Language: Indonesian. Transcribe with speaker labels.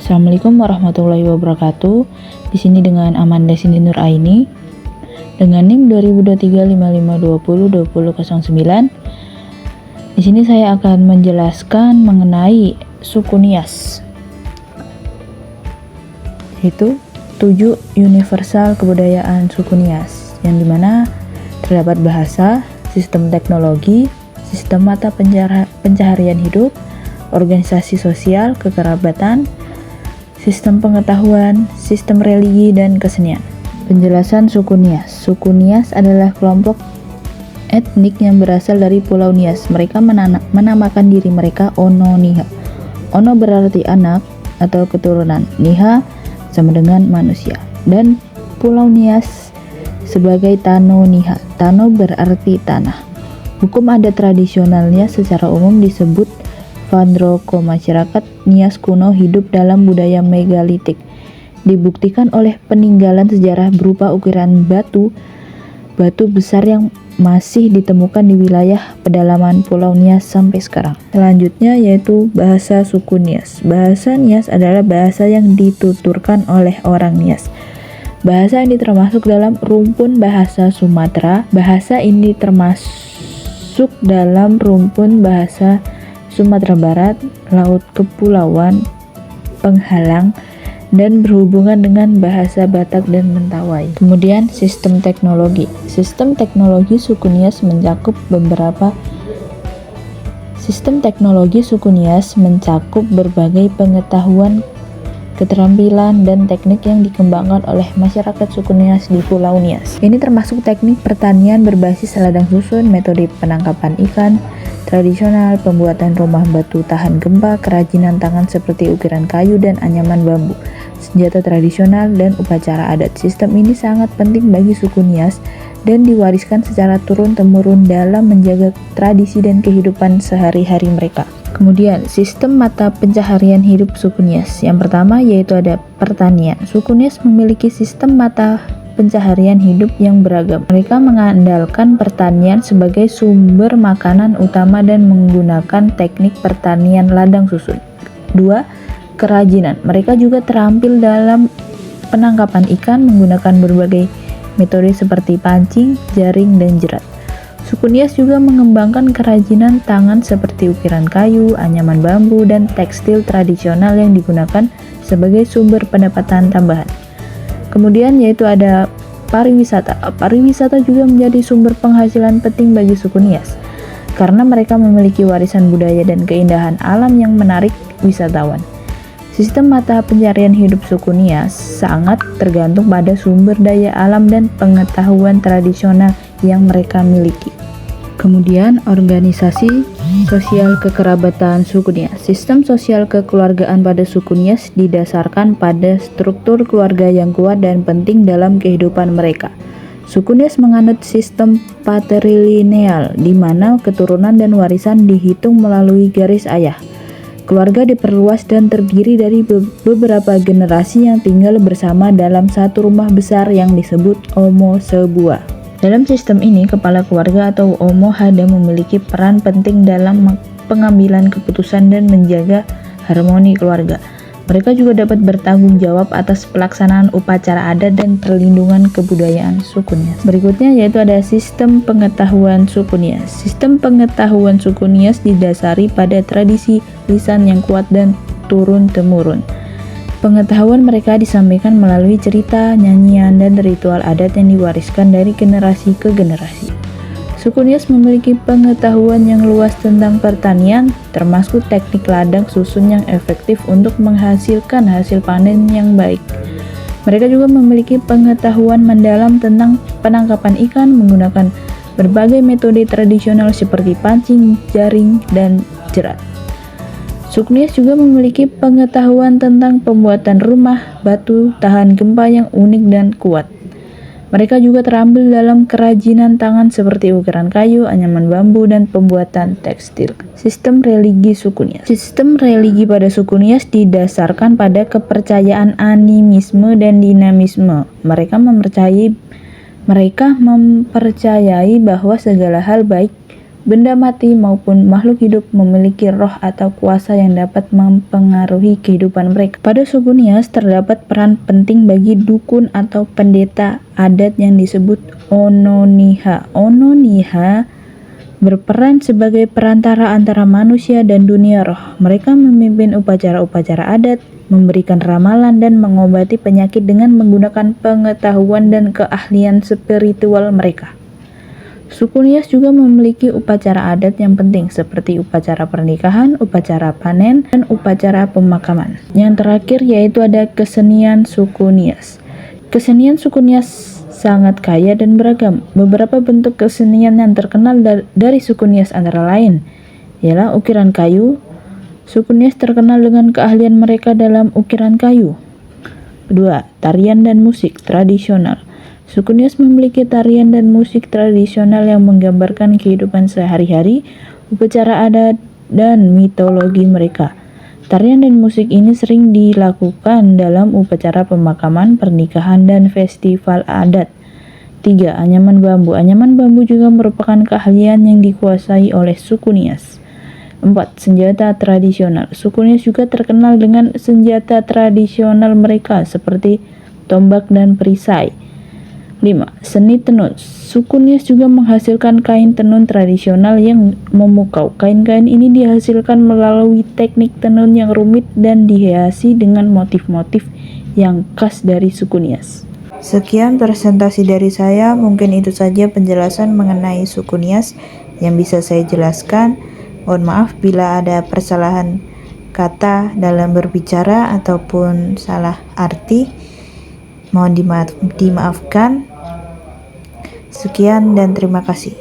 Speaker 1: Assalamualaikum warahmatullahi wabarakatuh. Di sini dengan Amanda Cindy Nur Aini dengan NIM 202355202009. Di sini saya akan menjelaskan mengenai suku Nias, yaitu 7 universal kebudayaan suku Nias, yang dimana terdapat bahasa, sistem teknologi, sistem mata pencaharian hidup, organisasi sosial, kekerabatan, sistem pengetahuan, sistem religi, dan kesenian. Penjelasan suku Nias. Suku Nias adalah kelompok etnik yang berasal dari Pulau Nias. Mereka menamakan diri mereka Ono Niha. Ono berarti anak atau keturunan, Niha sama dengan manusia, dan Pulau Nias sebagai Tano Niha. Tano berarti tanah. Hukum adat tradisionalnya secara umum disebut Vandroko. Masyarakat Nias kuno hidup dalam budaya megalitik, dibuktikan oleh peninggalan sejarah berupa ukiran batu besar yang masih ditemukan di wilayah pedalaman Pulau Nias sampai sekarang. Selanjutnya yaitu bahasa suku Nias. Bahasa Nias adalah bahasa yang dituturkan oleh orang Nias. Bahasa ini termasuk dalam rumpun bahasa Sumatera. Bahasa ini termasuk dalam rumpun bahasa Sumatera Barat, Laut Kepulauan, Penghalang, dan berhubungan dengan bahasa Batak dan Mentawai. Kemudian sistem teknologi. Sistem teknologi suku Nias mencakup berbagai pengetahuan, keterampilan, dan teknik yang dikembangkan oleh masyarakat suku Nias di Pulau Nias. Ini termasuk teknik pertanian berbasis ladang susun, metode penangkapan ikan tradisional, pembuatan rumah batu tahan gempa, kerajinan tangan seperti ukiran kayu dan anyaman bambu, senjata tradisional, dan upacara adat. Sistem ini sangat penting bagi suku Nias dan diwariskan secara turun-temurun dalam menjaga tradisi dan kehidupan sehari-hari mereka. Kemudian, sistem mata pencaharian hidup suku Nias. Yang pertama yaitu ada pertanian. Suku Nias memiliki sistem mata pencaharian hidup yang beragam. Mereka mengandalkan pertanian sebagai sumber makanan utama dan menggunakan teknik pertanian ladang susun. 2. Kerajinan. Mereka juga terampil dalam penangkapan ikan menggunakan berbagai metode seperti pancing, jaring, dan jerat. Suku Nias juga mengembangkan kerajinan tangan seperti ukiran kayu, anyaman bambu, dan tekstil tradisional yang digunakan sebagai sumber pendapatan tambahan. Kemudian yaitu ada pariwisata. Pariwisata juga menjadi sumber penghasilan penting bagi suku Nias karena mereka memiliki warisan budaya dan keindahan alam yang menarik wisatawan. Sistem mata pencarian hidup suku Nias sangat tergantung pada sumber daya alam dan pengetahuan tradisional yang mereka miliki. Kemudian organisasi sosial kekerabatan suku Nias. Sistem sosial kekeluargaan pada suku Nias didasarkan pada struktur keluarga yang kuat dan penting dalam kehidupan mereka. Suku Nias menganut sistem patrilineal, di mana keturunan dan warisan dihitung melalui garis ayah. Keluarga diperluas dan terdiri dari beberapa generasi yang tinggal bersama dalam satu rumah besar yang disebut Omo Sebuah. Dalam sistem ini, kepala keluarga atau Omo Hada memiliki peran penting dalam pengambilan keputusan dan menjaga harmoni keluarga. Mereka juga dapat bertanggung jawab atas pelaksanaan upacara adat dan perlindungan kebudayaan suku Nias. Berikutnya yaitu ada sistem pengetahuan suku Nias. Sistem pengetahuan suku Nias didasari pada tradisi lisan yang kuat dan turun-temurun. Pengetahuan mereka disampaikan melalui cerita, nyanyian, dan ritual adat yang diwariskan dari generasi ke generasi. Suku Nias memiliki pengetahuan yang luas tentang pertanian, termasuk teknik ladang susun yang efektif untuk menghasilkan hasil panen yang baik. Mereka juga memiliki pengetahuan mendalam tentang penangkapan ikan menggunakan berbagai metode tradisional seperti pancing, jaring, dan jerat. Suku Nias juga memiliki pengetahuan tentang pembuatan rumah batu tahan gempa yang unik dan kuat. Mereka juga terampil dalam kerajinan tangan seperti ukiran kayu, anyaman bambu, dan pembuatan tekstil. Sistem religi suku Nias. Sistem religi pada suku Nias didasarkan pada kepercayaan animisme dan dinamisme. Mereka mempercayai bahwa segala hal baik benda mati maupun makhluk hidup memiliki roh atau kuasa yang dapat mempengaruhi kehidupan mereka. Pada suku Nias terdapat peran penting bagi dukun atau pendeta adat yang disebut Ononiha. Ononiha berperan sebagai perantara antara manusia dan dunia roh. Mereka memimpin upacara-upacara adat, memberikan ramalan, dan mengobati penyakit dengan menggunakan pengetahuan dan keahlian spiritual mereka. Suku Nias juga memiliki upacara adat yang penting seperti upacara pernikahan, upacara panen, dan upacara pemakaman. Yang terakhir yaitu ada kesenian suku Nias. Kesenian suku Nias sangat kaya dan beragam. Beberapa bentuk kesenian yang terkenal dari suku Nias antara lain ialah ukiran kayu. Suku Nias terkenal dengan keahlian mereka dalam ukiran kayu. Kedua, tarian dan musik tradisional. Suku Nias memiliki tarian dan musik tradisional yang menggambarkan kehidupan sehari-hari, upacara adat, dan mitologi mereka. Tarian dan musik ini sering dilakukan dalam upacara pemakaman, pernikahan, dan festival adat. 3. Anyaman bambu. Anyaman bambu juga merupakan keahlian yang dikuasai oleh suku Nias. 4. Senjata tradisional. Suku Nias juga terkenal dengan senjata tradisional mereka seperti tombak dan perisai. 5. Seni tenun. Suku Nias juga menghasilkan kain tenun tradisional yang memukau. Kain-kain ini dihasilkan melalui teknik tenun yang rumit dan dihiasi dengan motif-motif yang khas dari suku Nias. Sekian presentasi dari saya, mungkin itu saja penjelasan mengenai suku Nias yang bisa saya jelaskan. Mohon maaf bila ada persalahan kata dalam berbicara ataupun salah arti. Mohon dimaafkan. Sekian dan terima kasih.